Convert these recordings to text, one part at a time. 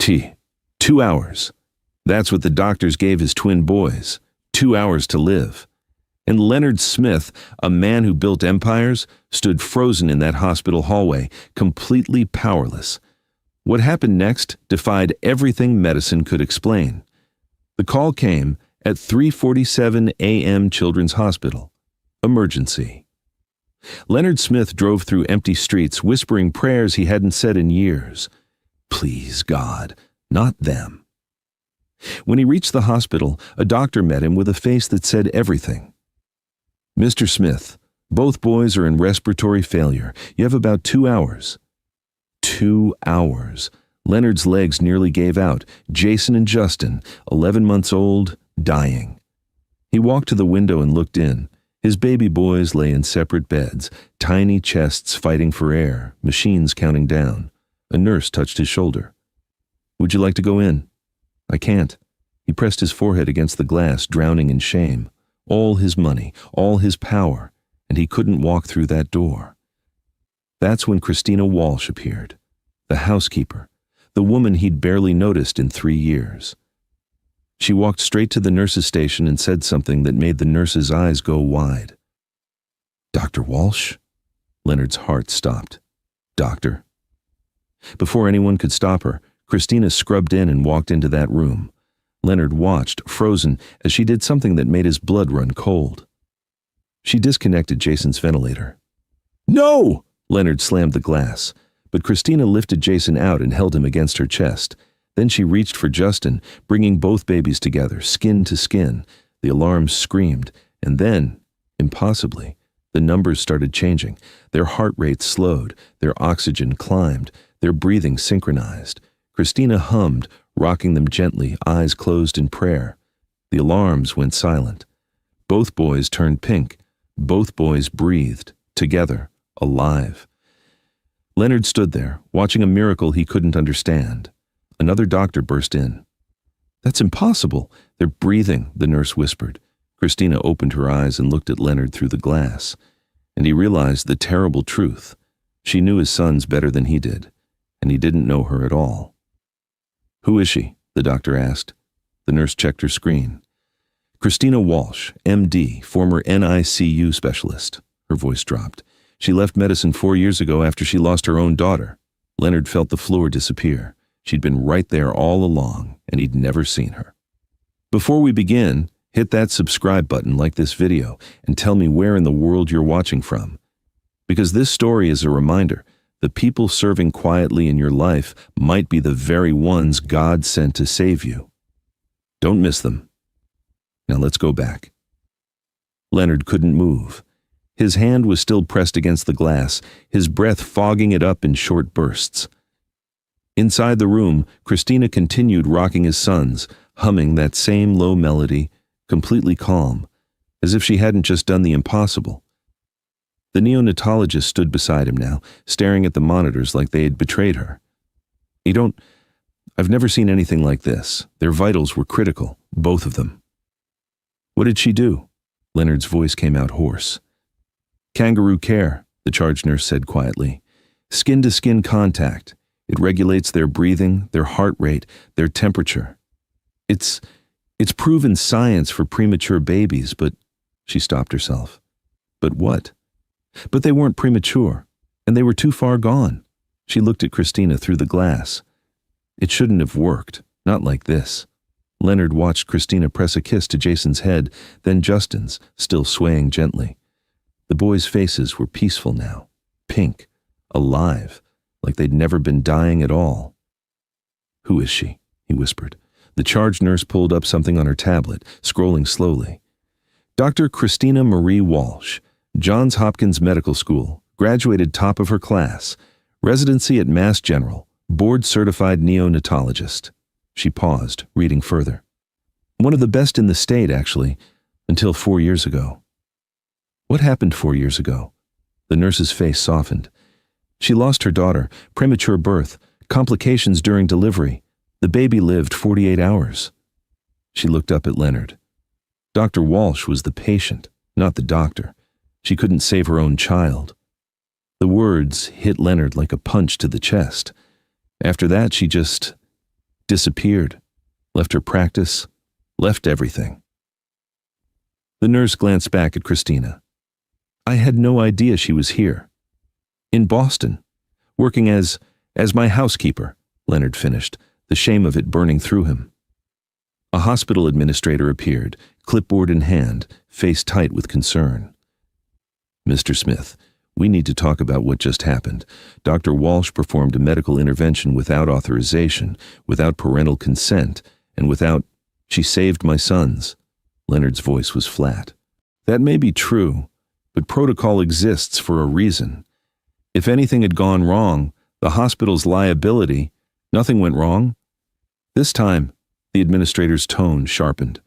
T. 2 hours. That's what the doctors gave his twin boys. 2 hours to live. And Leonard Smith, a man who built empires, stood frozen in that hospital hallway, completely powerless. What happened next defied everything medicine could explain. The call came at 3:47 a.m. Children's Hospital. Emergency. Leonard Smith drove through empty streets, whispering prayers he hadn't said in years. Please, God, not them. When he reached the hospital, a doctor met him with a face that said everything. Mr. Smith, both boys are in respiratory failure. You have about 2 hours. 2 hours. Leonard's legs nearly gave out. Jason and Justin, 11 months old, dying. He walked to the window and looked in. His baby boys lay in separate beds, tiny chests fighting for air, machines counting down. A nurse touched his shoulder. Would you like to go in? I can't. He pressed his forehead against the glass, drowning in shame. All his money, all his power, and he couldn't walk through that door. That's when Christina Walsh appeared, the housekeeper, the woman he'd barely noticed in 3 years. She walked straight to the nurse's station and said something that made the nurse's eyes go wide. Dr. Walsh? Leonard's heart stopped. Doctor? Before anyone could stop her, Christina scrubbed in and walked into that room. Leonard watched, frozen, as she did something that made his blood run cold. She disconnected Jason's ventilator. No! Leonard slammed the glass, but Christina lifted Jason out and held him against her chest. Then she reached for Justin, bringing both babies together, skin to skin. The alarms screamed, and then, impossibly, the numbers started changing. Their heart rates slowed, their oxygen climbed, their breathing synchronized. Christina hummed, rocking them gently, eyes closed in prayer. The alarms went silent. Both boys turned pink. Both boys breathed, together, alive. Leonard stood there, watching a miracle he couldn't understand. Another doctor burst in. That's impossible. They're breathing, the nurse whispered. Christina opened her eyes and looked at Leonard through the glass, and he realized the terrible truth. She knew his sons better than he did, and he didn't know her at all. Who is she? The doctor asked. The nurse checked her screen. Christina Walsh, M.D., former NICU specialist. Her voice dropped. She left medicine 4 years ago after she lost her own daughter. Leonard felt the floor disappear. She'd been right there all along, and he'd never seen her. Before we begin, hit that subscribe button like this video and tell me where in the world you're watching from. Because this story is a reminder, the people serving quietly in your life might be the very ones God sent to save you. Don't miss them. Now let's go back. Leonard couldn't move. His hand was still pressed against the glass, his breath fogging it up in short bursts. Inside the room, Christina continued rocking his sons, humming that same low melody, completely calm, as if she hadn't just done the impossible. The neonatologist stood beside him now, staring at the monitors like they had betrayed her. I've never seen anything like this. Their vitals were critical, both of them. What did she do? Leonard's voice came out hoarse. Kangaroo care, the charge nurse said quietly. Skin-to-skin contact. It regulates their breathing, their heart rate, their temperature. It's proven science for premature babies, but... She stopped herself. But what? But they weren't premature, and they were too far gone. She looked at Christina through the glass. It shouldn't have worked, not like this. Leonard watched Christina press a kiss to Jason's head, then Justin's, still swaying gently. The boys' faces were peaceful now, pink, alive, like they'd never been dying at all. Who is she? He whispered. The charge nurse pulled up something on her tablet, scrolling slowly. Dr. Christina Marie Walsh, Johns Hopkins Medical School, graduated top of her class, residency at Mass General, board-certified neonatologist. She paused, reading further. One of the best in the state, actually, until 4 years ago. What happened 4 years ago? The nurse's face softened. She lost her daughter, premature birth, complications during delivery. The baby lived 48 hours. She looked up at Leonard. Dr. Walsh was the patient, not the doctor. She couldn't save her own child. The words hit Leonard like a punch to the chest. After that, she just... disappeared, left her practice, left everything. The nurse glanced back at Christina. I had no idea she was here. In Boston, working as my housekeeper, Leonard finished, the shame of it burning through him. A hospital administrator appeared, clipboard in hand, face tight with concern. Mr. Smith, we need to talk about what just happened. Dr. Walsh performed a medical intervention without authorization, without parental consent, and without... She saved my sons. Leonard's voice was flat. That may be true, but protocol exists for a reason. If anything had gone wrong, the hospital's liability, nothing went wrong. This time, the administrator's tone sharpened.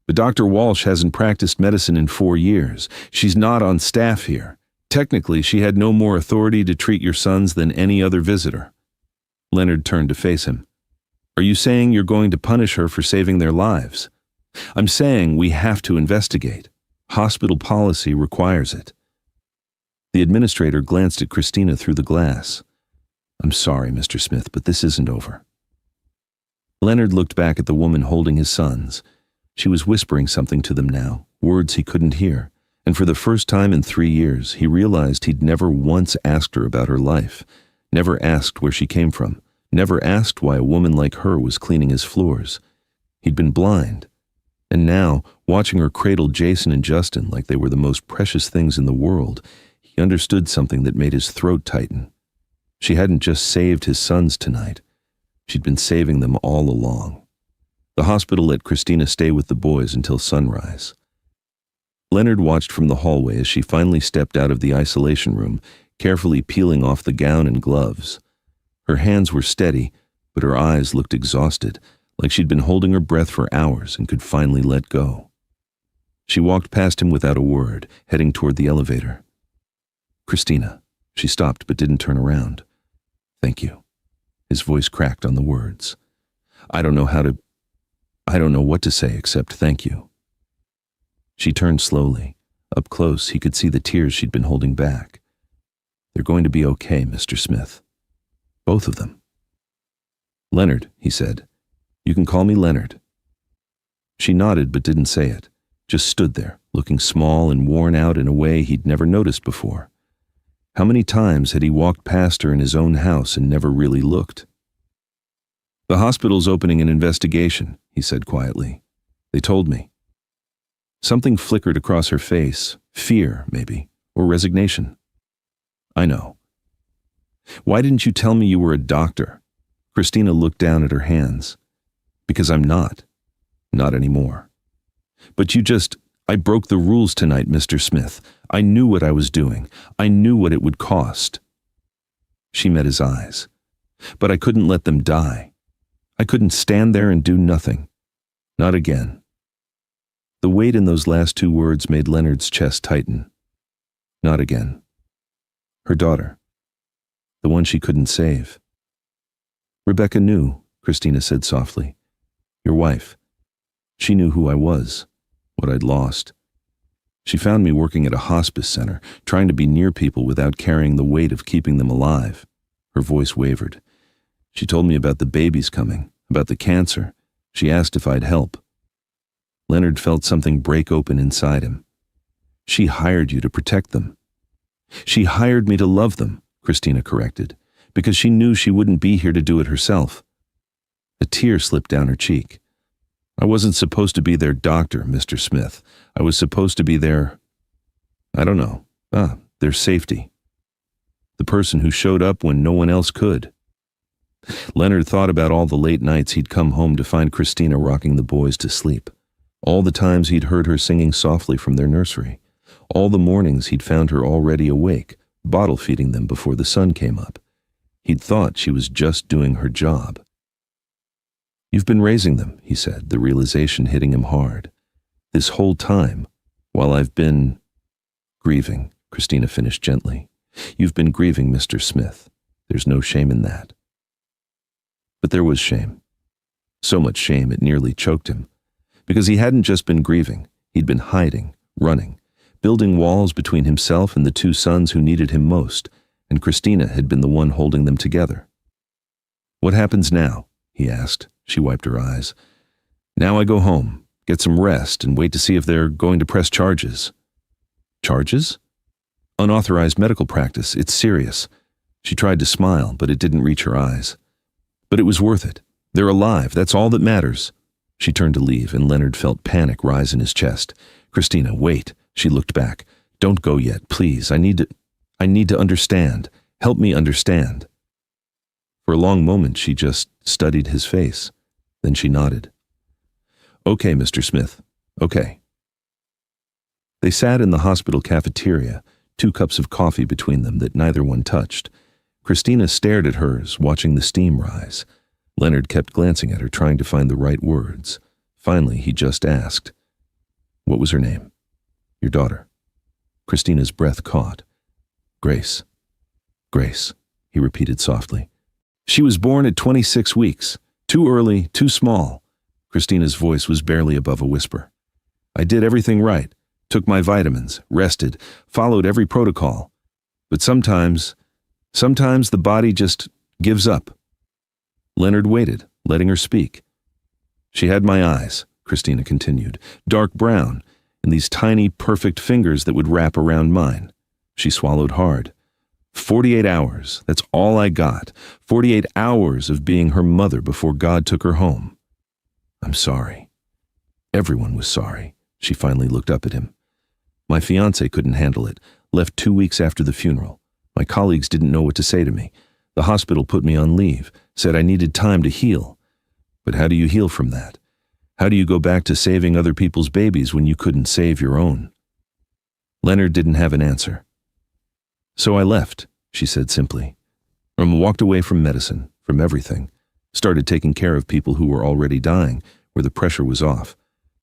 But Dr. Walsh hasn't practiced medicine in 4 years. She's not on staff here. Technically, she had no more authority to treat your sons than any other visitor. Leonard turned to face him. Are you saying you're going to punish her for saving their lives? I'm saying we have to investigate. Hospital policy requires it. The administrator glanced at Christina through the glass. I'm sorry, Mr. Smith, but this isn't over. Leonard looked back at the woman holding his sons. She was whispering something to them now, words he couldn't hear, and for the first time in 3 years, he realized he'd never once asked her about her life, never asked where she came from, never asked why a woman like her was cleaning his floors. He'd been blind, and now, watching her cradle Jason and Justin like they were the most precious things in the world, he understood something that made his throat tighten. She hadn't just saved his sons tonight. She'd been saving them all along. The hospital let Christina stay with the boys until sunrise. Leonard watched from the hallway as she finally stepped out of the isolation room, carefully peeling off the gown and gloves. Her hands were steady, but her eyes looked exhausted, like she'd been holding her breath for hours and could finally let go. She walked past him without a word, heading toward the elevator. Christina. She stopped but didn't turn around. Thank you. His voice cracked on the words. I don't know what to say except thank you. She turned slowly. Up close, he could see the tears she'd been holding back. They're going to be okay, Mr. Smith. Both of them. Leonard, he said. You can call me Leonard. She nodded but didn't say it, just stood there, looking small and worn out in a way he'd never noticed before. How many times had he walked past her in his own house and never really looked? The hospital's opening an investigation, he said quietly. They told me. Something flickered across her face, fear, maybe, or resignation. I know. Why didn't you tell me you were a doctor? Christina looked down at her hands. Because I'm not. Not anymore. But I broke the rules tonight, Mr. Smith. I knew what I was doing. I knew what it would cost. She met his eyes. But I couldn't let them die. I couldn't stand there and do nothing. Not again. The weight in those last 2 words made Leonard's chest tighten. Not again. Her daughter. The one she couldn't save. Rebecca knew, Christina said softly. Your wife. She knew who I was, what I'd lost. She found me working at a hospice center, trying to be near people without carrying the weight of keeping them alive. Her voice wavered. She told me about the babies coming, about the cancer. She asked if I'd help. Leonard felt something break open inside him. She hired you to protect them. She hired me to love them, Christina corrected, because she knew she wouldn't be here to do it herself. A tear slipped down her cheek. I wasn't supposed to be their doctor, Mr. Smith. I was supposed to be their safety. The person who showed up when no one else could. Leonard thought about all the late nights he'd come home to find Christina rocking the boys to sleep. All the times he'd heard her singing softly from their nursery. All the mornings he'd found her already awake, bottle feeding them before the sun came up. He'd thought she was just doing her job. You've been raising them, he said, the realization hitting him hard. This whole time, while I've been grieving, Christina finished gently. You've been grieving, Mr. Smith. There's no shame in that. But there was shame. So much shame it nearly choked him. Because he hadn't just been grieving, he'd been hiding, running, building walls between himself and the 2 sons who needed him most, and Christina had been the one holding them together. What happens now? He asked, She wiped her eyes. Now I go home, get some rest, and wait to see if they're going to press charges. Charges? Unauthorized medical practice. It's serious. She tried to smile, but it didn't reach her eyes. But it was worth it. They're alive. That's all that matters. She turned to leave, and Leonard felt panic rise in his chest. Christina, wait. She looked back. Don't go yet, please. I need to understand. Help me understand. For a long moment, she just studied his face. Then she nodded. Okay, Mr. Smith. Okay. They sat in the hospital cafeteria, 2 cups of coffee between them that neither one touched. Christina stared at hers, watching the steam rise. Leonard kept glancing at her, trying to find the right words. Finally, he just asked, "What was her name?" "Your daughter." Christina's breath caught. "Grace. Grace," he repeated softly. "She was born at 26 weeks. Too early, too small." Christina's voice was barely above a whisper. "I did everything right. Took my vitamins, rested, followed every protocol. But sometimes the body just gives up." Leonard waited, letting her speak. "She had my eyes," Christina continued, "dark brown, and these tiny, perfect fingers that would wrap around mine." She swallowed hard. 48 hours, that's all I got. 48 hours of being her mother before God took her home. "I'm sorry." Everyone was sorry. She finally looked up at him. "My fiancé couldn't handle it, left 2 weeks after the funeral. My colleagues didn't know what to say to me. The hospital put me on leave, said I needed time to heal. But how do you heal from that? How do you go back to saving other people's babies when you couldn't save your own?" Leonard didn't have an answer. "So I left," she said simply. Walked away from medicine, from everything. Started taking care of people who were already dying, where the pressure was off,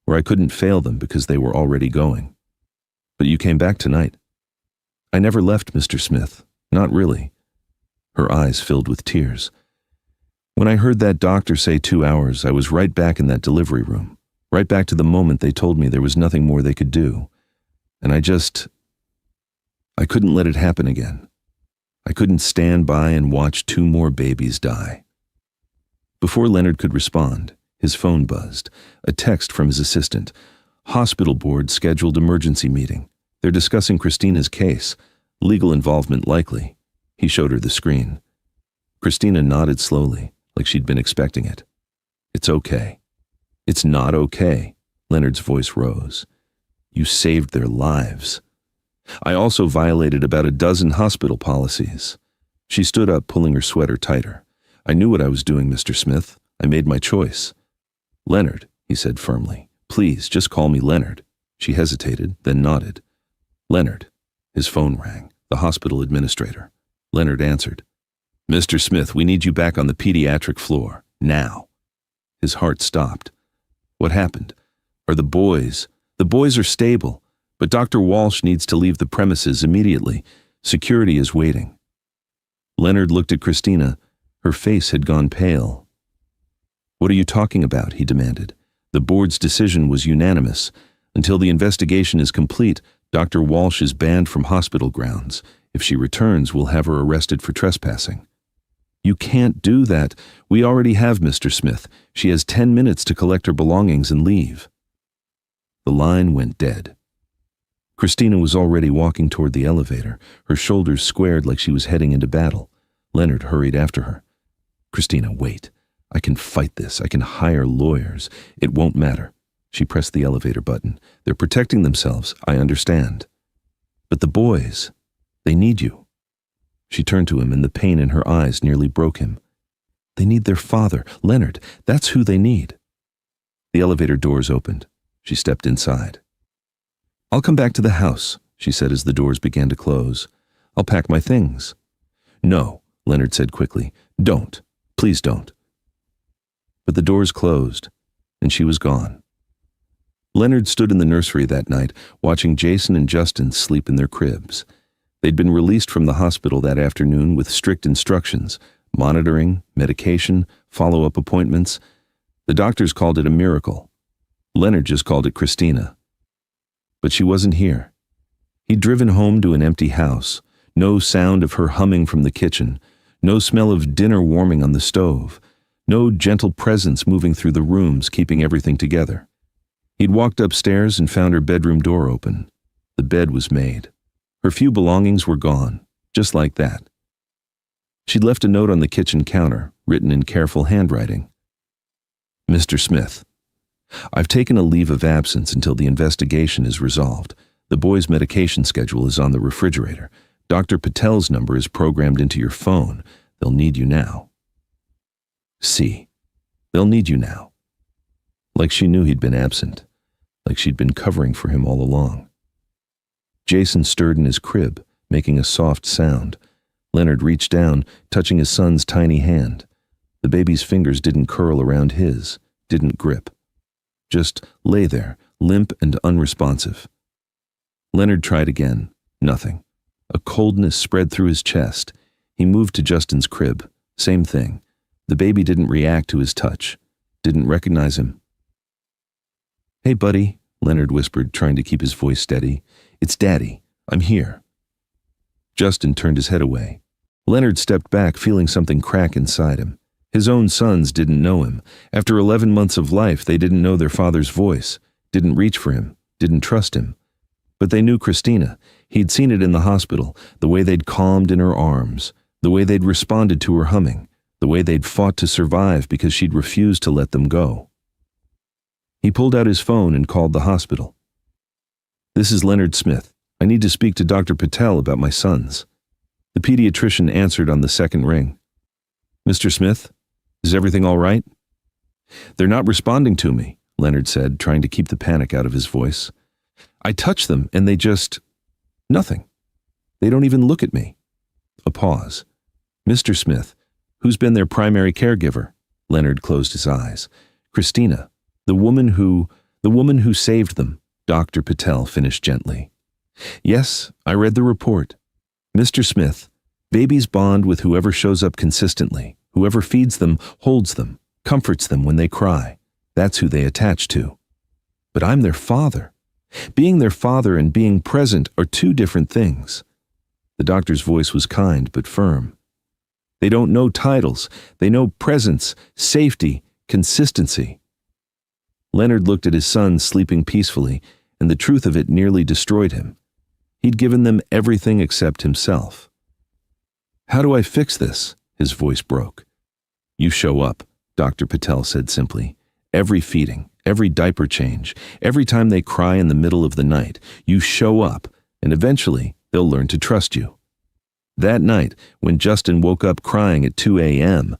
where I couldn't fail them because they were already going. But you came back tonight." "I never left, Mr. Smith. Not really." Her eyes filled with tears. "When I heard that doctor say 2 hours, I was right back in that delivery room, right back to the moment they told me there was nothing more they could do. And I couldn't let it happen again. I couldn't stand by and watch 2 more babies die." Before Leonard could respond, his phone buzzed. A text from his assistant. "Hospital board scheduled emergency meeting. They're discussing Christina's case. Legal involvement likely." He showed her the screen. Christina nodded slowly, like she'd been expecting it. "It's okay." "It's not okay." Leonard's voice rose. "You saved their lives. I also violated about a dozen hospital policies." She stood up, pulling her sweater tighter. "I knew what I was doing, Mr. Smith. I made my choice." "Leonard," he said firmly. "Please, just call me Leonard." She hesitated, then nodded. "Leonard." His phone rang. The hospital administrator. Leonard answered. "Mr. Smith, we need you back on the pediatric floor. Now." His heart stopped. "What happened? Are the boys? The boys are stable, but Dr. Walsh needs to leave the premises immediately. Security is waiting." Leonard looked at Christina. Her face had gone pale. "What are you talking about?" he demanded. "The board's decision was unanimous. Until the investigation is complete, Dr. Walsh is banned from hospital grounds. If she returns, we'll have her arrested for trespassing." "You can't do that. We already have Mr. Smith. She has 10 minutes to collect her belongings and leave." The line went dead. Christina was already walking toward the elevator, her shoulders squared like she was heading into battle. Leonard hurried after her. "Christina, wait. I can fight this. I can hire lawyers. It won't matter." She pressed the elevator button. "They're protecting themselves. I understand. But the boys, they need you." She turned to him, and the pain in her eyes nearly broke him. "They need their father. Leonard, that's who they need." The elevator doors opened. She stepped inside. "I'll come back to the house," she said as the doors began to close. "I'll pack my things." "No," Leonard said quickly. "Don't. Please don't." But the doors closed, and she was gone. Leonard stood in the nursery that night, watching Jason and Justin sleep in their cribs. They'd been released from the hospital that afternoon with strict instructions, monitoring, medication, follow-up appointments. The doctors called it a miracle. Leonard just called it Christina. But she wasn't here. He'd driven home to an empty house, no sound of her humming from the kitchen, no smell of dinner warming on the stove, No gentle presence moving through the rooms, keeping everything together. He'd walked upstairs and found her bedroom door open. The bed was made. Her few belongings were gone, just like that. She'd left a note on the kitchen counter, written in careful handwriting. Mr. Smith, I've taken a leave of absence until the investigation is resolved. The boy's medication schedule is on the refrigerator. Dr. Patel's number is programmed into your phone. They'll need you now. C. They'll need you now. Like she knew he'd been absent. Like she'd been covering for him all along. Jason stirred in his crib, making a soft sound. Leonard reached down, touching his son's tiny hand. The baby's fingers didn't curl around his, didn't grip. Just lay there, limp and unresponsive. Leonard tried again. Nothing. A coldness spread through his chest. He moved to Justin's crib. Same thing. The baby didn't react to his touch. Didn't recognize him. Hey, buddy, Leonard whispered, trying to keep his voice steady. It's Daddy. I'm here. Justin turned his head away. Leonard stepped back, feeling something crack inside him. His own sons didn't know him. After 11 months of life, they didn't know their father's voice, didn't reach for him, didn't trust him. But they knew Christina. He'd seen it in the hospital, the way they'd calmed in her arms, the way they'd responded to her humming, the way they'd fought to survive because she'd refused to let them go. He pulled out his phone and called the hospital. This is Leonard Smith. I need to speak to Dr. Patel about my sons. The pediatrician answered on the second ring. Mr. Smith, is everything all right? They're not responding to me, Leonard said, trying to keep the panic out of his voice. I touch them and they just... nothing. They don't even look at me. A pause. Mr. Smith, who's been their primary caregiver? Leonard closed his eyes. Christina, the woman who saved them, Dr. Patel finished gently. Yes, I read the report. Mr. Smith, babies bond with whoever shows up consistently, whoever feeds them, holds them, comforts them when they cry. That's who they attach to. But I'm their father. Being their father and being present are two different things. The doctor's voice was kind but firm. They don't know titles. They know presence, safety, consistency. Leonard looked at his son sleeping peacefully, and the truth of it nearly destroyed him. He'd given them everything except himself. How do I fix this? His voice broke. You show up, Dr. Patel said simply. Every feeding, every diaper change, every time they cry in the middle of the night, you show up, and eventually they'll learn to trust you. That night, when Justin woke up crying at 2 a.m.,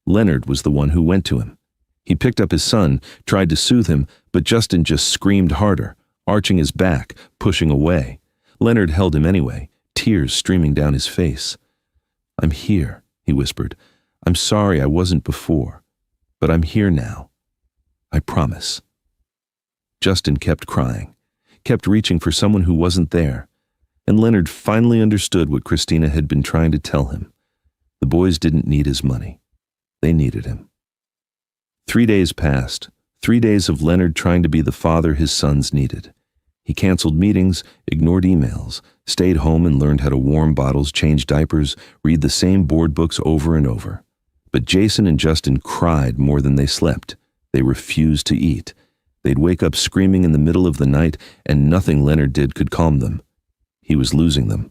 Leonard was the one who went to him. He picked up his son, tried to soothe him, but Justin just screamed harder, arching his back, pushing away. Leonard held him anyway, tears streaming down his face. I'm here, he whispered. I'm sorry I wasn't before, but I'm here now. I promise. Justin kept crying, kept reaching for someone who wasn't there, and Leonard finally understood what Christina had been trying to tell him. The boys didn't need his money. They needed him. 3 days passed, 3 days of Leonard trying to be the father his sons needed. He canceled meetings, ignored emails, stayed home and learned how to warm bottles, change diapers, read the same board books over and over. But Jason and Justin cried more than they slept. They refused to eat. They'd wake up screaming in the middle of the night, and nothing Leonard did could calm them. He was losing them.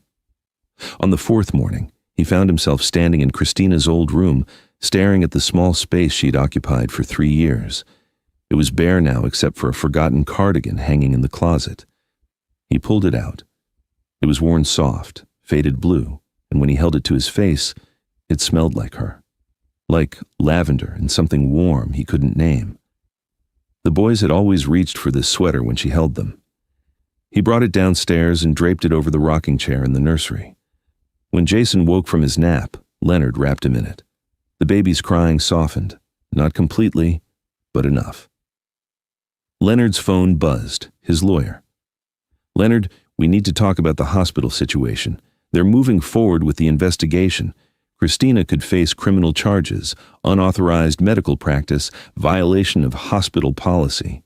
On the 4th morning, he found himself standing in Christina's old room, staring at the small space she'd occupied for 3 years. It was bare now except for a forgotten cardigan hanging in the closet. He pulled it out. It was worn soft, faded blue, and when he held it to his face, it smelled like her. Like lavender and something warm he couldn't name. The boys had always reached for this sweater when she held them. He brought it downstairs and draped it over the rocking chair in the nursery. When Jason woke from his nap, Leonard wrapped him in it. The baby's crying softened, not completely, but enough. Leonard's phone buzzed, his lawyer. Leonard, we need to talk about the hospital situation. They're moving forward with the investigation. Christina could face criminal charges, unauthorized medical practice, violation of hospital policy.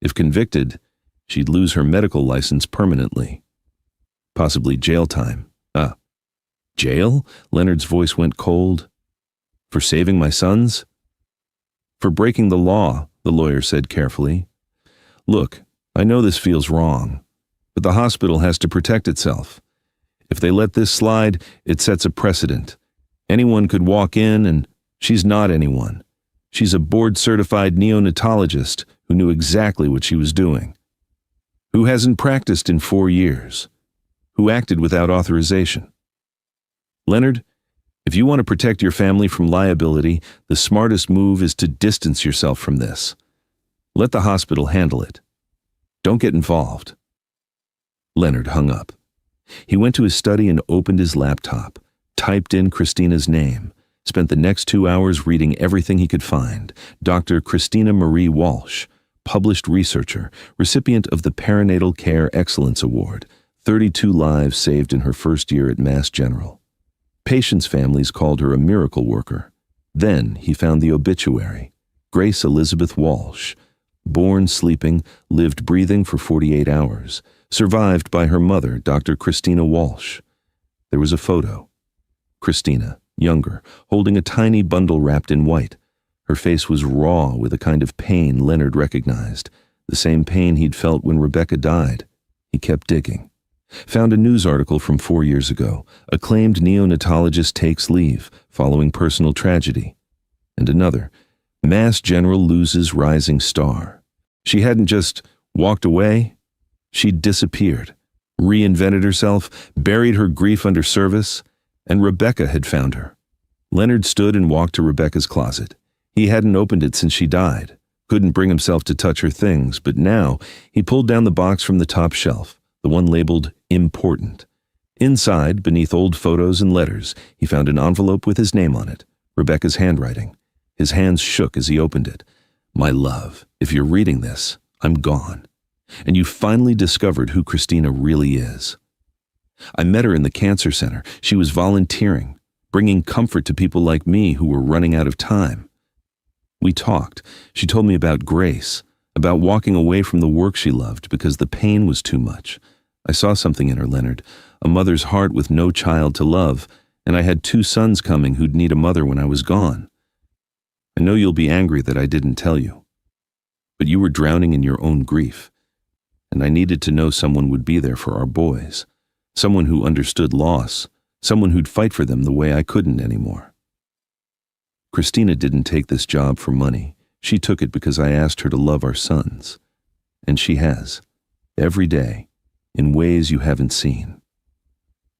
If convicted, she'd lose her medical license permanently. Possibly jail time. Jail? Leonard's voice went cold. For saving my sons? For breaking the law, the lawyer said carefully. Look, I know this feels wrong, but the hospital has to protect itself. If they let this slide, it sets a precedent. Anyone could walk in, and she's not anyone. She's a board-certified neonatologist who knew exactly what she was doing, who hasn't practiced in 4 years, who acted without authorization. Leonard, if you want to protect your family from liability, the smartest move is to distance yourself from this. Let the hospital handle it. Don't get involved. Leonard hung up. He went to his study and opened his laptop, typed in Christina's name, spent the next 2 hours reading everything he could find. Dr. Christina Marie Walsh, published researcher, recipient of the Perinatal Care Excellence Award, 32 lives saved in her first year at Mass General. Patients' families called her a miracle worker. Then he found the obituary. Grace Elizabeth Walsh, born sleeping, lived breathing for 48 hours, survived by her mother, Dr. Christina Walsh. There was a photo. Christina, younger, holding a tiny bundle wrapped in white. Her face was raw with a kind of pain Leonard recognized, the same pain he'd felt when Rebecca died. He kept digging. Found a news article from 4 years ago. Acclaimed neonatologist takes leave following personal tragedy. And another. Mass General loses rising star. She hadn't just walked away. She'd disappeared, reinvented herself, buried her grief under service, and Rebecca had found her. Leonard stood and walked to Rebecca's closet. He hadn't opened it since she died. Couldn't bring himself to touch her things, but now he pulled down the box from the top shelf, the one labeled Important. Inside, beneath old photos and letters, he found an envelope with his name on it, Rebecca's handwriting. His hands shook as he opened it. My love, if you're reading this, I'm gone. And you finally discovered who Christina really is. I met her in the cancer center. She was volunteering, bringing comfort to people like me who were running out of time. We talked. She told me about Grace, about walking away from the work she loved because the pain was too much. I saw something in her, Leonard, a mother's heart with no child to love, and I had 2 sons coming who'd need a mother when I was gone. I know you'll be angry that I didn't tell you, but you were drowning in your own grief, and I needed to know someone would be there for our boys, someone who understood loss, someone who'd fight for them the way I couldn't anymore. Christina didn't take this job for money. She took it because I asked her to love our sons, and she has, every day, in ways you haven't seen.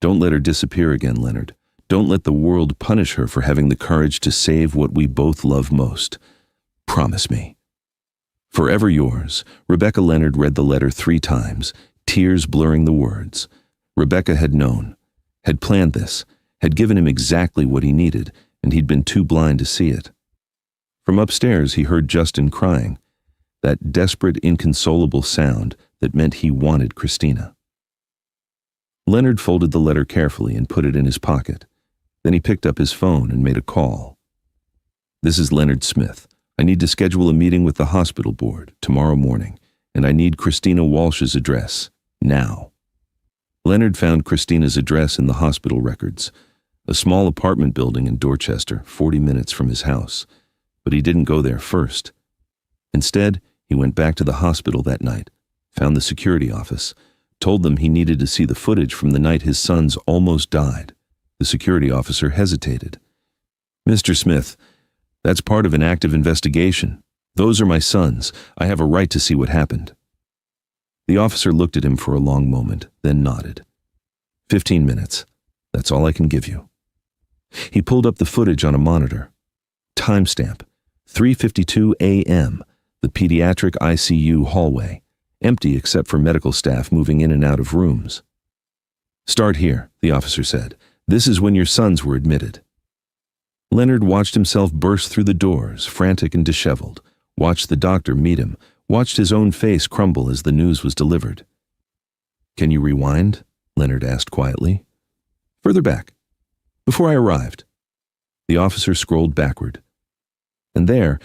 Don't let her disappear again, Leonard. Don't let the world punish her for having the courage to save what we both love most. Promise me. Forever yours, Rebecca. Leonard read the letter 3 times, tears blurring the words. Rebecca had known, had planned this, had given him exactly what he needed, and he'd been too blind to see it. From upstairs he heard Justin crying, that desperate, inconsolable sound that meant he wanted Christina. Leonard folded the letter carefully and put it in his pocket. Then he picked up his phone and made a call. This is Leonard Smith. I need to schedule a meeting with the hospital board tomorrow morning, and I need Christina Walsh's address, now. Leonard found Christina's address in the hospital records, a small apartment building in Dorchester, 40 minutes from his house. But he didn't go there first. Instead, he went back to the hospital that night, found the security office, told them he needed to see the footage from the night his sons almost died. The security officer hesitated. Mr. Smith, that's part of an active investigation. Those are my sons. I have a right to see what happened. The officer looked at him for a long moment, then nodded. 15 minutes. That's all I can give you. He pulled up the footage on a monitor. Timestamp, 3:52 a.m., the pediatric ICU hallway, empty except for medical staff moving in and out of rooms. Start here, the officer said. This is when your sons were admitted. Leonard watched himself burst through the doors, frantic and disheveled, watched the doctor meet him, watched his own face crumble as the news was delivered. Can you rewind? Leonard asked quietly. Further back. Before I arrived. The officer scrolled backward. And there,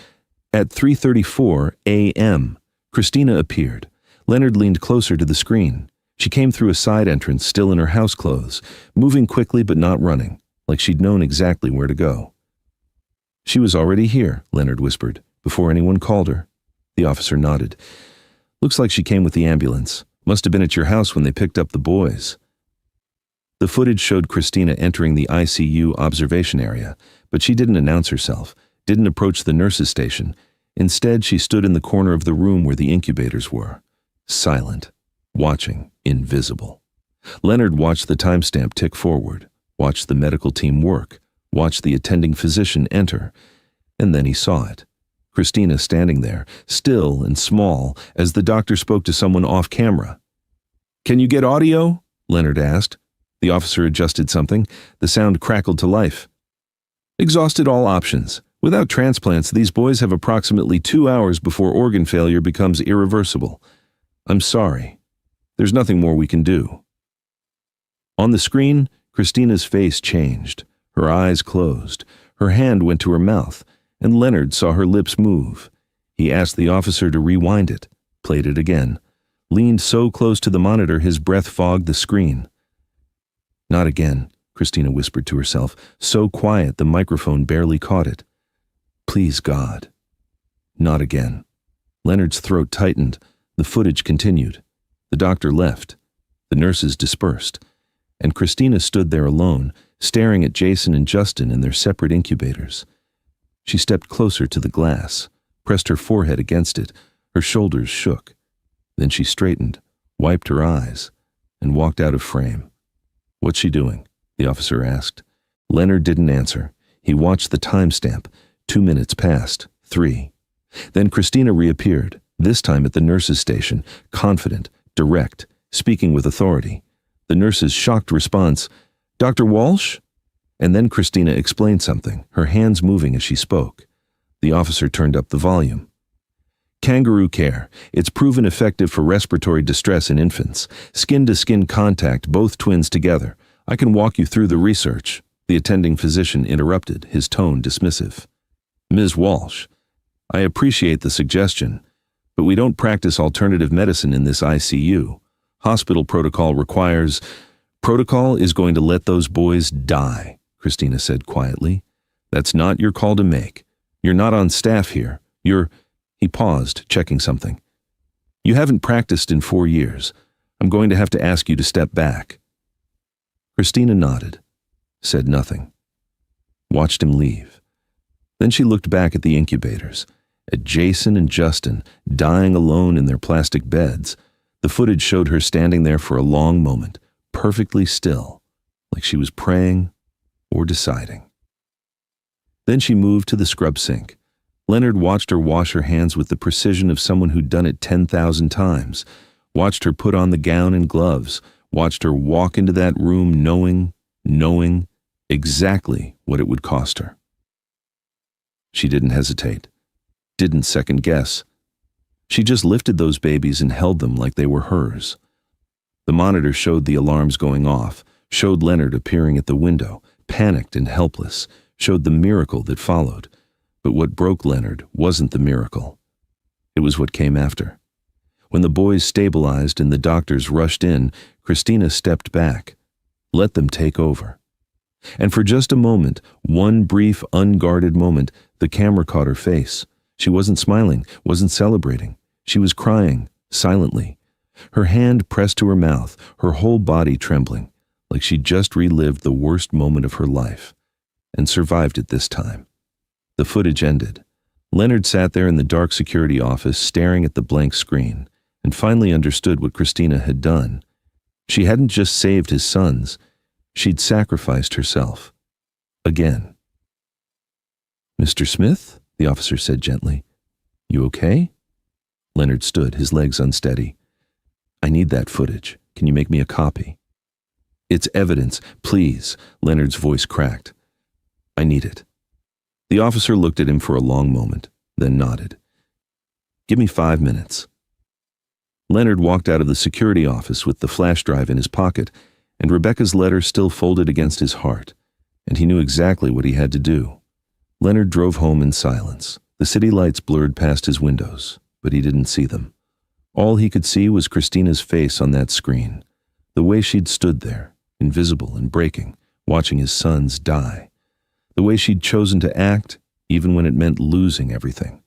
at 3:34 a.m., Christina appeared. Leonard leaned closer to the screen. She came through a side entrance, still in her house clothes, moving quickly but not running, like she'd known exactly where to go. She was already here, Leonard whispered. before anyone called her. The officer nodded. Looks like she came with the ambulance. Must have been at your house when they picked up the boys. The footage showed Christina entering the ICU observation area, but she didn't announce herself, didn't approach the nurses' station. Instead, she stood in the corner of the room where the incubators were, silent, watching, invisible. Leonard watched the timestamp tick forward, watched the medical team work, watched the attending physician enter, and then he saw it. Christina standing there, still and small, as the doctor spoke to someone off camera. "Can you get audio?" Leonard asked. The officer adjusted something. The sound crackled to life. "Exhausted all options. Without transplants, these boys have approximately 2 hours before organ failure becomes irreversible. I'm sorry. There's nothing more we can do." On the screen, Christina's face changed. Her eyes closed. Her hand went to her mouth, and Leonard saw her lips move. He asked the officer to rewind it, played it again, leaned so close to the monitor his breath fogged the screen. "Not again," Christina whispered to herself, so quiet the microphone barely caught it. "Please, God." Not again. Leonard's throat tightened. The footage continued. The doctor left. The nurses dispersed. And Christina stood there alone, staring at Jason and Justin in their separate incubators. She stepped closer to the glass, pressed her forehead against it. Her shoulders shook. Then she straightened, wiped her eyes, and walked out of frame. "What's she doing?" the officer asked. Leonard didn't answer. He watched the timestamp. 2 minutes passed, 3. Then Christina reappeared, this time at the nurses' station, confident, direct, speaking with authority. The nurse's shocked response, "Dr. Walsh?" And then Christina explained something, her hands moving as she spoke. The officer turned up the volume. "Kangaroo care. It's proven effective for respiratory distress in infants. Skin-to-skin contact, both twins together. I can walk you through the research." The attending physician interrupted, his tone dismissive. "Ms. Walsh, I appreciate the suggestion, but we don't practice alternative medicine in this ICU. Hospital protocol requires—" "Protocol is going to let those boys die," Christina said quietly. "That's not your call to make. You're not on staff here. You're—" He paused, checking something. "You haven't practiced in 4 years. I'm going to have to ask you to step back." Christina nodded, said nothing, watched him leave. Then she looked back at the incubators, at Jason and Justin dying alone in their plastic beds. The footage showed her standing there for a long moment, perfectly still, like she was praying or deciding. Then she moved to the scrub sink. Leonard watched her wash her hands with the precision of someone who'd done it 10,000 times, watched her put on the gown and gloves, watched her walk into that room knowing exactly what it would cost her. She didn't hesitate, didn't second guess. She just lifted those babies and held them like they were hers. The monitor showed the alarms going off, showed Leonard appearing at the window, panicked and helpless, showed the miracle that followed. But what broke Leonard wasn't the miracle. It was what came after. When the boys stabilized and the doctors rushed in, Christina stepped back, let them take over. And for just a moment, one brief, unguarded moment, the camera caught her face. She wasn't smiling, wasn't celebrating. She was crying, silently. Her hand pressed to her mouth, her whole body trembling, like she'd just relived the worst moment of her life, and survived it this time. The footage ended. Leonard sat there in the dark security office staring at the blank screen, and finally understood what Christina had done. She hadn't just saved his sons, she'd sacrificed herself. Again. "Mr. Smith?" the officer said gently. "You okay?" Leonard stood, his legs unsteady. "I need that footage. Can you make me a copy?" "It's evidence, please," Leonard's voice cracked. "I need it." The officer looked at him for a long moment, then nodded. "Give me 5 minutes." Leonard walked out of the security office with the flash drive in his pocket, and Rebecca's letter still folded against his heart, and he knew exactly what he had to do. Leonard drove home in silence. The city lights blurred past his windows, but he didn't see them. All he could see was Christina's face on that screen, the way she'd stood there, invisible and breaking, watching his sons die. The way she'd chosen to act, even when it meant losing everything.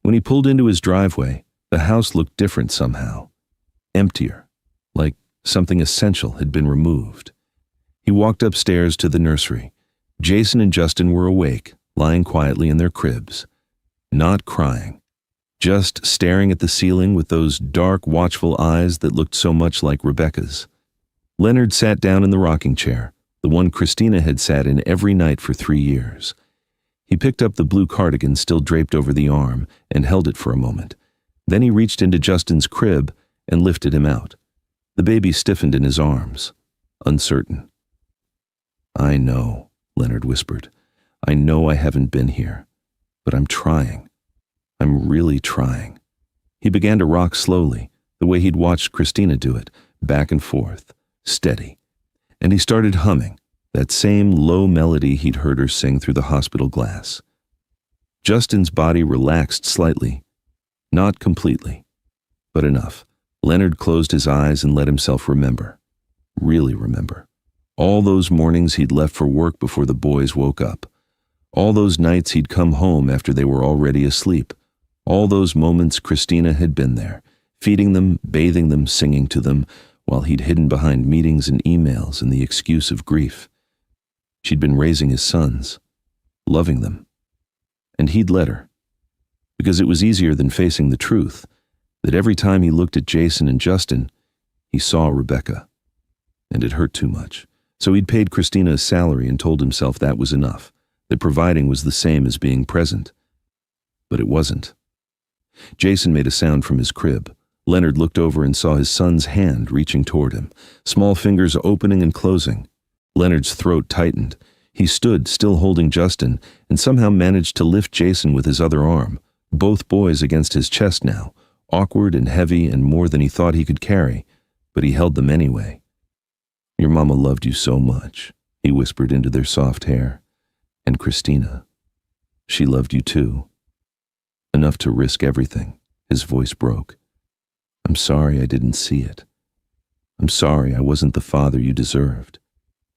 When he pulled into his driveway, the house looked different somehow. Emptier, like something essential had been removed. He walked upstairs to the nursery. Jason and Justin were awake, lying quietly in their cribs. Not crying, just staring at the ceiling with those dark, watchful eyes that looked so much like Rebecca's. Leonard sat down in the rocking chair, the one Christina had sat in every night for 3 years. He picked up the blue cardigan still draped over the arm and held it for a moment. Then he reached into Justin's crib and lifted him out. The baby stiffened in his arms, uncertain. "I know," Leonard whispered. "I know I haven't been here, but I'm trying. I'm really trying." He began to rock slowly, the way he'd watched Christina do it, back and forth, steady. And he started humming, that same low melody he'd heard her sing through the hospital glass. Justin's body relaxed slightly, not completely, but enough. Leonard closed his eyes and let himself remember, really remember. All those mornings he'd left for work before the boys woke up. All those nights he'd come home after they were already asleep. All those moments Christina had been there, feeding them, bathing them, singing to them, while he'd hidden behind meetings and emails and the excuse of grief. She'd been raising his sons, loving them. And he'd let her, because it was easier than facing the truth, that every time he looked at Jason and Justin, he saw Rebecca. And it hurt too much. So he'd paid Christina a salary and told himself that was enough, that providing was the same as being present. But it wasn't. Jason made a sound from his crib. Leonard looked over and saw his son's hand reaching toward him, small fingers opening and closing. Leonard's throat tightened. He stood, still holding Justin, and somehow managed to lift Jason with his other arm, both boys against his chest now, awkward and heavy and more than he thought he could carry, but he held them anyway. "Your mama loved you so much," he whispered into their soft hair. "And Christina, she loved you too. Enough to risk everything." His voice broke. "I'm sorry I didn't see it. I'm sorry I wasn't the father you deserved."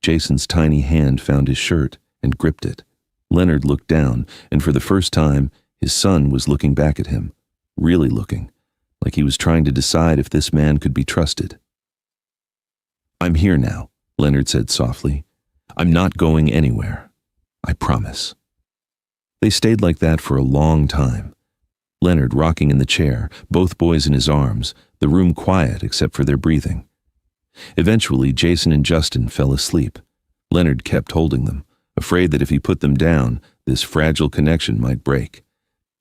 Jason's tiny hand found his shirt and gripped it. Leonard looked down, and for the first time, his son was looking back at him, really looking, like he was trying to decide if this man could be trusted. "I'm here now," Leonard said softly. "I'm not going anywhere. I promise." They stayed like that for a long time. Leonard rocking in the chair, both boys in his arms, the room quiet except for their breathing. Eventually, Jason and Justin fell asleep. Leonard kept holding them, afraid that if he put them down, this fragile connection might break.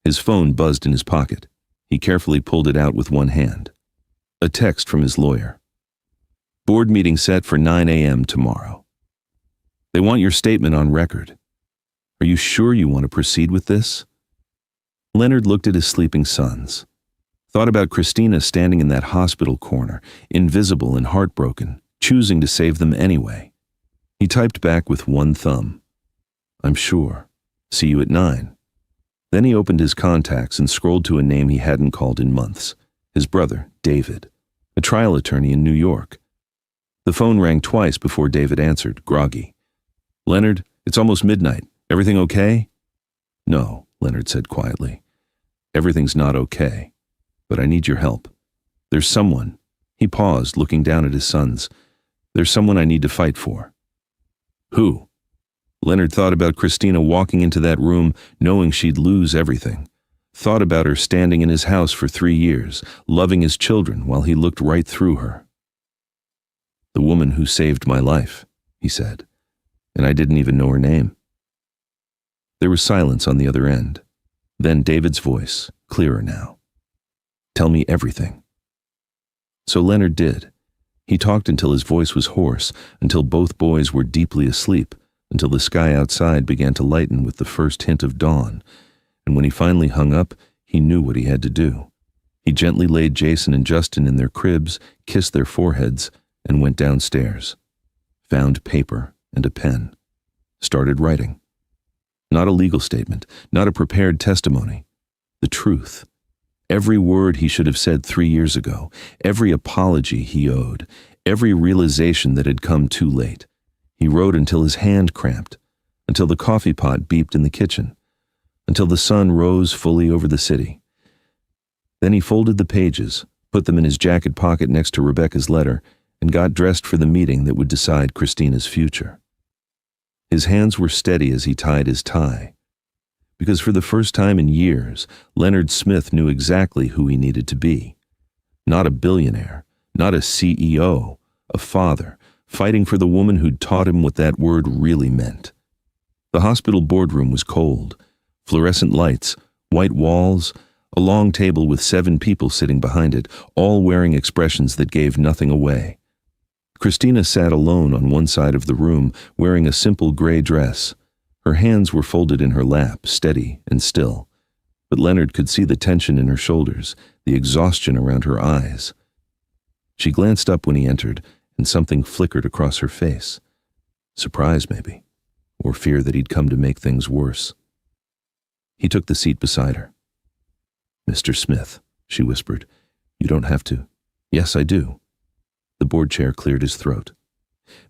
His phone buzzed in his pocket. He carefully pulled it out with one hand. A text from his lawyer. "Board meeting set for 9 a.m. tomorrow. They want your statement on record. Are you sure you want to proceed with this?" Leonard looked at his sleeping sons, thought about Christina standing in that hospital corner, invisible and heartbroken, choosing to save them anyway. He typed back with one thumb. "I'm sure. See you at 9. Then he opened his contacts and scrolled to a name he hadn't called in months. His brother, David, a trial attorney in New York. The phone rang twice before David answered, groggy. "Leonard, it's almost midnight. Everything okay?" "No," Leonard said quietly. "Everything's not okay, but I need your help. There's someone." He paused, looking down at his sons. "There's someone I need to fight for." "Who?" Leonard thought about Christina walking into that room knowing she'd lose everything. Thought about her standing in his house for 3 years, loving his children while he looked right through her. "The woman who saved my life," he said, "and I didn't even know her name." There was silence on the other end. Then David's voice, clearer now. "Tell me everything." So Leonard did. He talked until his voice was hoarse, until both boys were deeply asleep, until the sky outside began to lighten with the first hint of dawn, and when he finally hung up, he knew what he had to do. He gently laid Jason and Justin in their cribs, kissed their foreheads, and went downstairs. Found paper and a pen. Started writing. Not a legal statement, not a prepared testimony. The truth. Every word he should have said 3 years ago, every apology he owed, every realization that had come too late. He wrote until his hand cramped, until the coffee pot beeped in the kitchen, until the sun rose fully over the city. Then he folded the pages, put them in his jacket pocket next to Rebecca's letter, and got dressed for the meeting that would decide Christina's future. His hands were steady as he tied his tie, because for the first time in years, Leonard Smith knew exactly who he needed to be. Not a billionaire, not a CEO, a father, fighting for the woman who'd taught him what that word really meant. The hospital boardroom was cold. Fluorescent lights, white walls, a long table with 7 people sitting behind it, all wearing expressions that gave nothing away. Christina sat alone on one side of the room, wearing a simple gray dress. Her hands were folded in her lap, steady and still. But Leonard could see the tension in her shoulders, the exhaustion around her eyes. She glanced up when he entered, and something flickered across her face. Surprise, maybe, or fear that he'd come to make things worse. He took the seat beside her. "Mr. Smith," she whispered, "you don't have to." "Yes, I do." The board chair cleared his throat.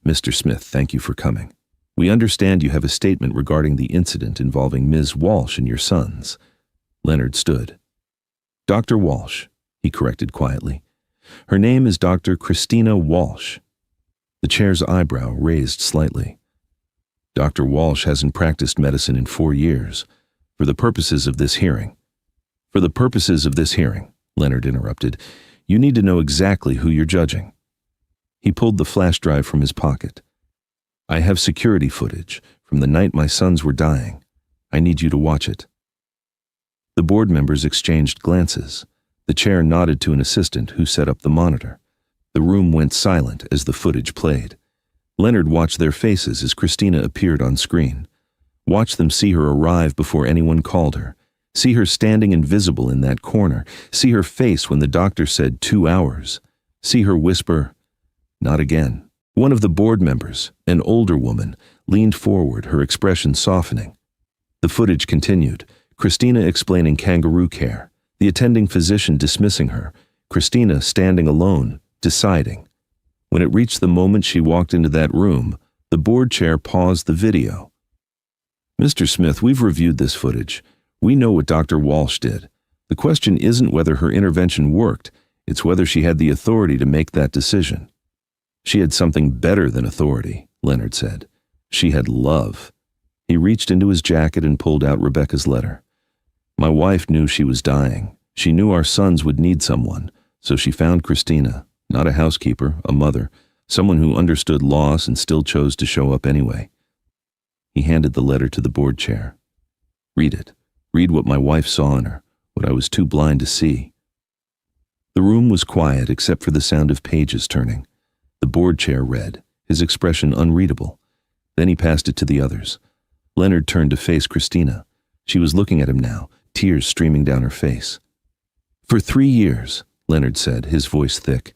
"Mr. Smith, thank you for coming. We understand you have a statement regarding the incident involving Ms. Walsh and your sons." Leonard stood. "Dr. Walsh," he corrected quietly. "Her name is Dr. Christina Walsh." The chair's eyebrow raised slightly. "Dr. Walsh hasn't practiced medicine in 4 years. For the purposes of this hearing." "For the purposes of this hearing," Leonard interrupted, "you need to know exactly who you're judging." He pulled the flash drive from his pocket. "I have security footage from the night my sons were dying. I need you to watch it." The board members exchanged glances. The chair nodded to an assistant who set up the monitor. The room went silent as the footage played. Leonard watched their faces as Christina appeared on screen. Watched them see her arrive before anyone called her. See her standing invisible in that corner. See her face when the doctor said 2 hours. See her whisper, "Not again." One of the board members, an older woman, leaned forward, her expression softening. The footage continued, Christina explaining kangaroo care, the attending physician dismissing her, Christina standing alone, deciding. When it reached the moment she walked into that room, the board chair paused the video. "Mr. Smith, we've reviewed this footage. We know what Dr. Walsh did. The question isn't whether her intervention worked, it's whether she had the authority to make that decision." "She had something better than authority," Leonard said. "She had love." He reached into his jacket and pulled out Rebecca's letter. "My wife knew she was dying. She knew our sons would need someone, so she found Christina, not a housekeeper, a mother, someone who understood loss and still chose to show up anyway." He handed the letter to the board chair. "Read it. Read what my wife saw in her, what I was too blind to see." The room was quiet except for the sound of pages turning. The board chair read, his expression unreadable. Then he passed it to the others. Leonard turned to face Christina. She was looking at him now, tears streaming down her face. "For 3 years," Leonard said, his voice thick,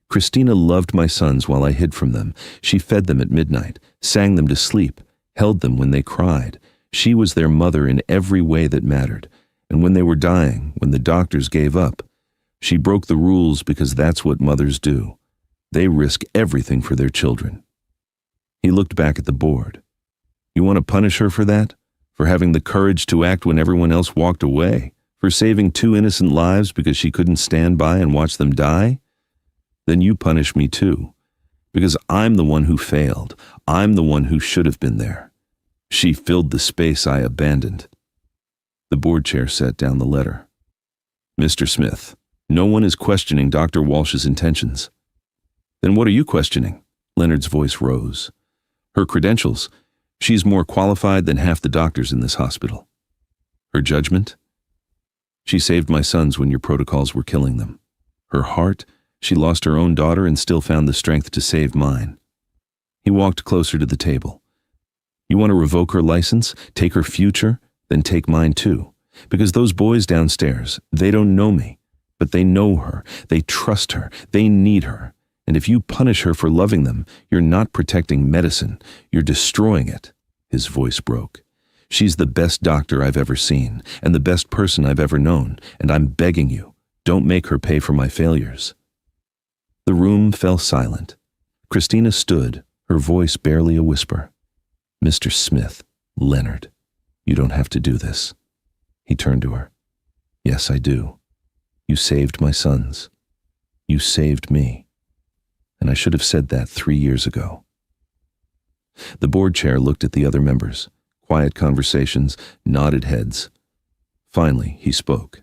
"Christina loved my sons while I hid from them. She fed them at midnight, sang them to sleep, held them when they cried. She was their mother in every way that mattered. And when they were dying, when the doctors gave up, she broke the rules because that's what mothers do. They risk everything for their children." He looked back at the board. "You want to punish her for that? For having the courage to act when everyone else walked away? For saving 2 innocent lives because she couldn't stand by and watch them die? Then you punish me too. Because I'm the one who failed. I'm the one who should have been there. She filled the space I abandoned." The board chair set down the letter. "Mr. Smith, no one is questioning Dr. Walsh's intentions." "Then what are you questioning?" Leonard's voice rose. "Her credentials. She's more qualified than half the doctors in this hospital." "Her judgment?" "She saved my sons when your protocols were killing them." "Her heart? She lost her own daughter and still found the strength to save mine." He walked closer to the table. "You want to revoke her license, take her future, then take mine too. Because those boys downstairs, they don't know me, but they know her, they trust her, they need her. And if you punish her for loving them, you're not protecting medicine, you're destroying it." His voice broke. "She's the best doctor I've ever seen, and the best person I've ever known, and I'm begging you, don't make her pay for my failures." The room fell silent. Christina stood, her voice barely a whisper. "Mr. Smith, Leonard, you don't have to do this." He turned to her. "Yes, I do. You saved my sons. You saved me. And I should have said that 3 years ago." The board chair looked at the other members. Quiet conversations, nodded heads. Finally, he spoke.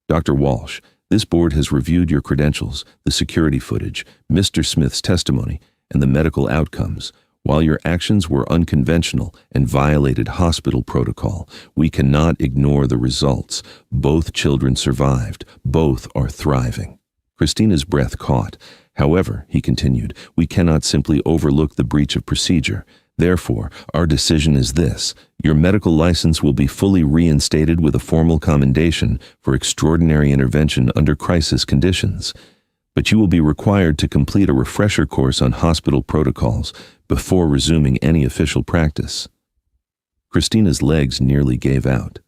"Dr. Walsh, this board has reviewed your credentials, the security footage, Mr. Smith's testimony, and the medical outcomes. While your actions were unconventional and violated hospital protocol, we cannot ignore the results. Both children survived. Both are thriving." Christina's breath caught. "However," he continued, "we cannot simply overlook the breach of procedure. Therefore, our decision is this. Your medical license will be fully reinstated with a formal commendation for extraordinary intervention under crisis conditions. But you will be required to complete a refresher course on hospital protocols before resuming any official practice." Christina's legs nearly gave out.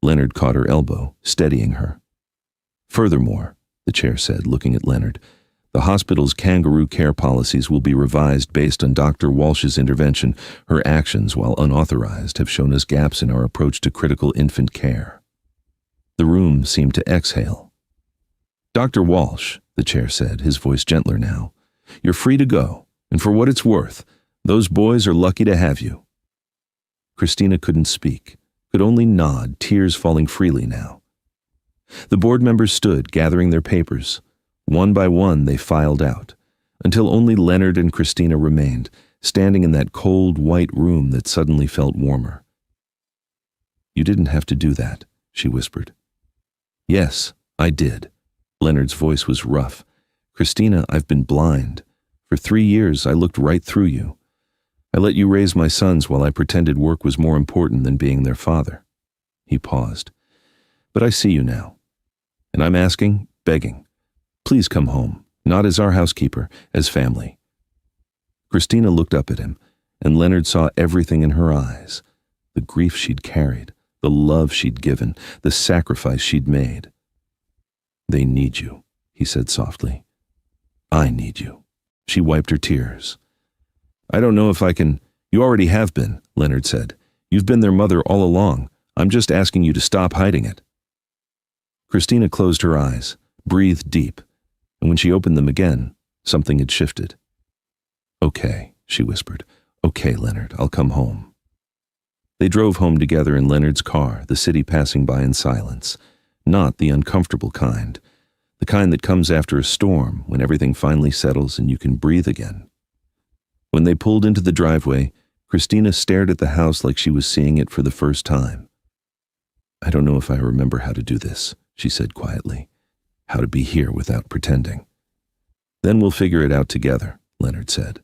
Leonard caught her elbow, steadying her. "Furthermore," the chair said, looking at Leonard, "the hospital's kangaroo care policies will be revised based on Dr. Walsh's intervention. Her actions, while unauthorized, have shown us gaps in our approach to critical infant care." The room seemed to exhale. "Dr. Walsh," the chair said, his voice gentler now, "you're free to go, and for what it's worth, those boys are lucky to have you." Christina couldn't speak, could only nod, tears falling freely now. The board members stood, gathering their papers. One by one they filed out, until only Leonard and Christina remained, standing in that cold, white room that suddenly felt warmer. "You didn't have to do that," she whispered. "Yes, I did." Leonard's voice was rough. "Christina, I've been blind. For 3 years I looked right through you. I let you raise my sons while I pretended work was more important than being their father." He paused. "But I see you now. And I'm asking, begging, please come home, not as our housekeeper, as family." Christina looked up at him, and Leonard saw everything in her eyes. The grief she'd carried, the love she'd given, the sacrifice she'd made. "They need you," he said softly. "I need you." She wiped her tears. "I don't know if I can—" "You already have been," Leonard said. "You've been their mother all along. I'm just asking you to stop hiding it." Christina closed her eyes, breathed deep, and when she opened them again, something had shifted. "Okay," she whispered. "Okay, Leonard, I'll come home." They drove home together in Leonard's car, the city passing by in silence. Not the uncomfortable kind, the kind that comes after a storm when everything finally settles and you can breathe again. When they pulled into the driveway, Christina stared at the house like she was seeing it for the first time. "I don't know if I remember how to do this," she said quietly. "How to be here without pretending." "Then we'll figure it out together," Leonard said.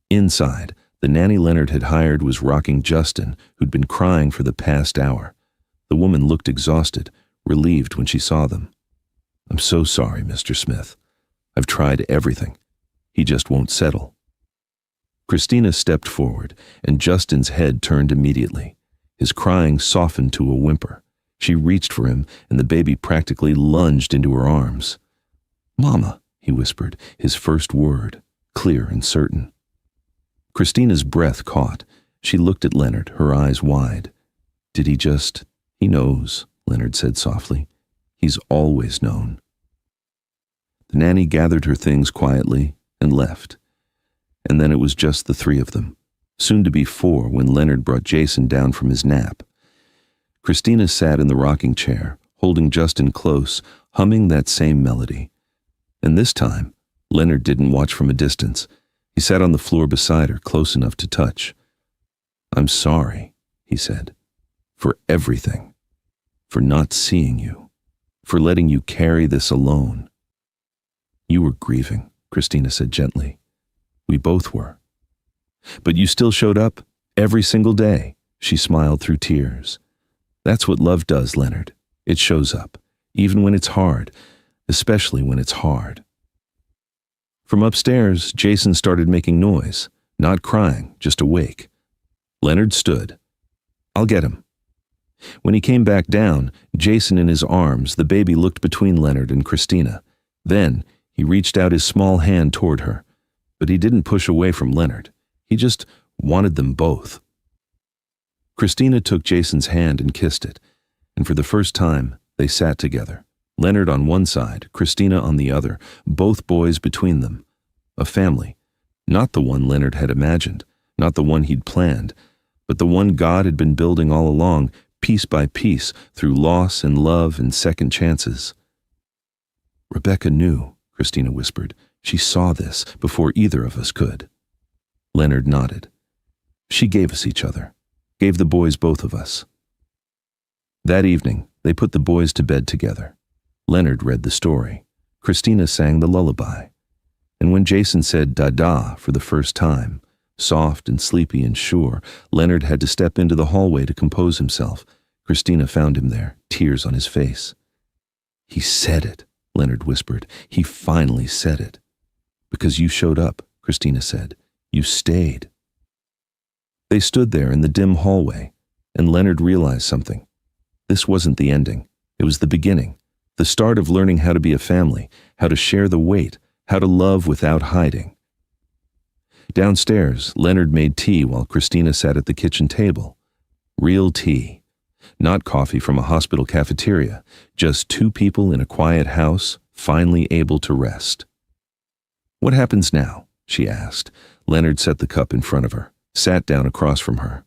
Inside, the nanny Leonard had hired was rocking Justin, who'd been crying for the past hour. The woman looked exhausted, relieved when she saw them. "I'm so sorry, Mr. Smith. I've tried everything. He just won't settle." Christina stepped forward, and Justin's head turned immediately. His crying softened to a whimper. She reached for him, and the baby practically lunged into her arms. "Mama," he whispered, his first word, clear and certain. Christina's breath caught. She looked at Leonard, her eyes wide. "Did he just—" "He knows," Leonard said softly. "He's always known." The nanny gathered her things quietly and left. And then it was just the 3 of them, soon to be 4 when Leonard brought Jason down from his nap. Christina sat in the rocking chair, holding Justin close, humming that same melody. And this time, Leonard didn't watch from a distance. He sat on the floor beside her, close enough to touch. "I'm sorry," he said, "for everything, for not seeing you, for letting you carry this alone." "You were grieving," Christina said gently. "We both were. But you still showed up every single day," she smiled through tears. "That's what love does, Leonard. It shows up, even when it's hard, especially when it's hard." From upstairs, Jason started making noise, not crying, just awake. Leonard stood. "I'll get him." When he came back down, Jason in his arms, the baby looked between Leonard and Christina. Then he reached out his small hand toward her, but he didn't push away from Leonard. He just wanted them both. Christina took Jason's hand and kissed it, and for the first time, they sat together, Leonard on one side, Christina on the other, both boys between them. A family. Not the one Leonard had imagined, not the one he'd planned, but the one God had been building all along, piece by piece, through loss and love and second chances. Rebecca knew, Christina whispered. She saw this before either of us could. Leonard nodded. She gave us each other, gave the boys both of us. That evening, they put the boys to bed together. Leonard read the story. Christina sang the lullaby. And when Jason said "da-da" for the first time, soft and sleepy and sure, Leonard had to step into the hallway to compose himself. Christina found him there, tears on his face. "He said it," Leonard whispered. "He finally said it." "Because you showed up," Christina said. "You stayed." They stood there in the dim hallway, and Leonard realized something. This wasn't the ending. It was the beginning, the start of learning how to be a family, how to share the weight, how to love without hiding. Downstairs, Leonard made tea while Christina sat at the kitchen table. Real tea. Not coffee from a hospital cafeteria, just two people in a quiet house, finally able to rest. "What happens now?" she asked. Leonard set the cup in front of her, sat down across from her.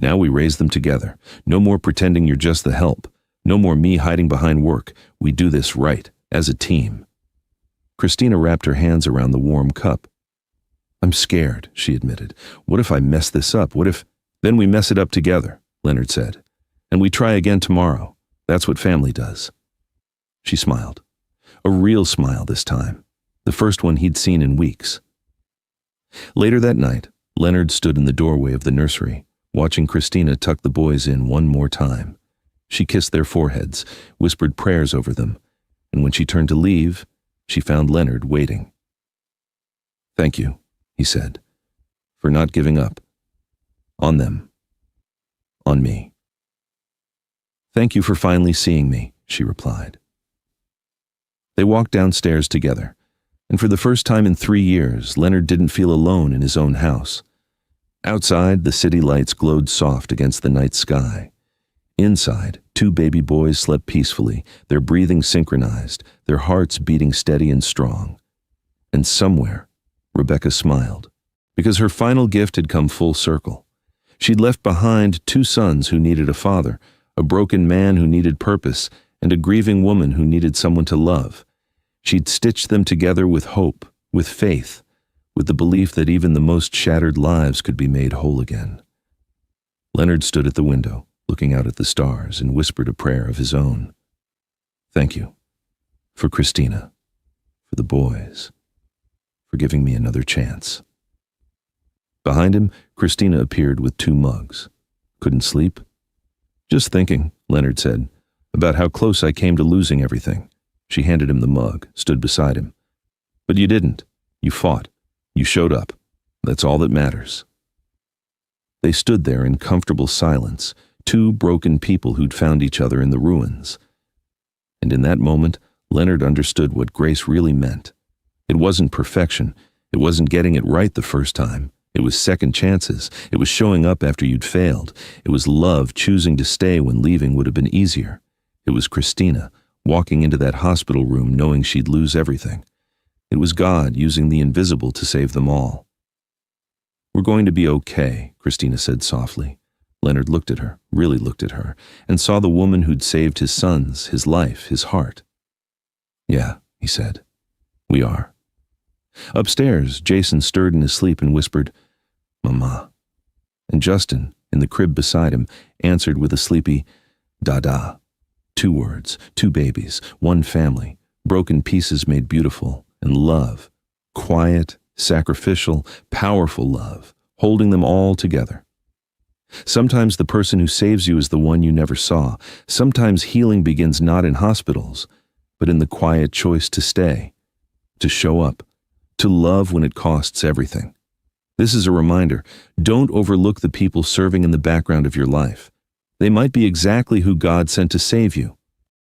"Now we raise them together. No more pretending you're just the help. No more me hiding behind work. We do this right, as a team." Christina wrapped her hands around the warm cup. "I'm scared," she admitted. "What if I mess this up? What if—" "Then we mess it up together," Leonard said. "And we try again tomorrow. That's what family does." She smiled. A real smile this time. The first one he'd seen in weeks. Later that night, Leonard stood in the doorway of the nursery, watching Christina tuck the boys in one more time. She kissed their foreheads, whispered prayers over them, and when she turned to leave, she found Leonard waiting. "Thank you," he said, "for not giving up. On them. On me." "Thank you for finally seeing me," she replied. They walked downstairs together, and for the first time in 3 years, Leonard didn't feel alone in his own house. Outside, the city lights glowed soft against the night sky. Inside, 2 baby boys slept peacefully, their breathing synchronized, their hearts beating steady and strong. And somewhere, Rebecca smiled, because her final gift had come full circle. She'd left behind 2 sons who needed a father, a broken man who needed purpose, and a grieving woman who needed someone to love. She'd stitched them together with hope, with faith, with the belief that even the most shattered lives could be made whole again. Leonard stood at the window, looking out at the stars, and whispered a prayer of his own. "Thank you. For Christina. For the boys. For giving me another chance." Behind him, Christina appeared with 2 mugs. "Couldn't sleep?" "Just thinking," Leonard said, "about how close I came to losing everything." She handed him the mug, stood beside him. "But you didn't. You fought. You showed up. That's all that matters." They stood there in comfortable silence, 2 broken people who'd found each other in the ruins. And in that moment, Leonard understood what grace really meant. It wasn't perfection. It wasn't getting it right the first time. It was second chances. It was showing up after you'd failed. It was love choosing to stay when leaving would have been easier. It was Christina walking into that hospital room knowing she'd lose everything. It was God using the invisible to save them all. "We're going to be okay," Christina said softly. Leonard looked at her, really looked at her, and saw the woman who'd saved his sons, his life, his heart. "Yeah," he said. "We are." Upstairs, Jason stirred in his sleep and whispered, "Mama." And Justin, in the crib beside him, answered with a sleepy, "Da-da." 2 words, 2 babies, 1 family, broken pieces made beautiful, and love, quiet, sacrificial, powerful love, holding them all together. Sometimes the person who saves you is the one you never saw. Sometimes healing begins not in hospitals, but in the quiet choice to stay, to show up, to love when it costs everything. This is a reminder. Don't overlook the people serving in the background of your life. They might be exactly who God sent to save you.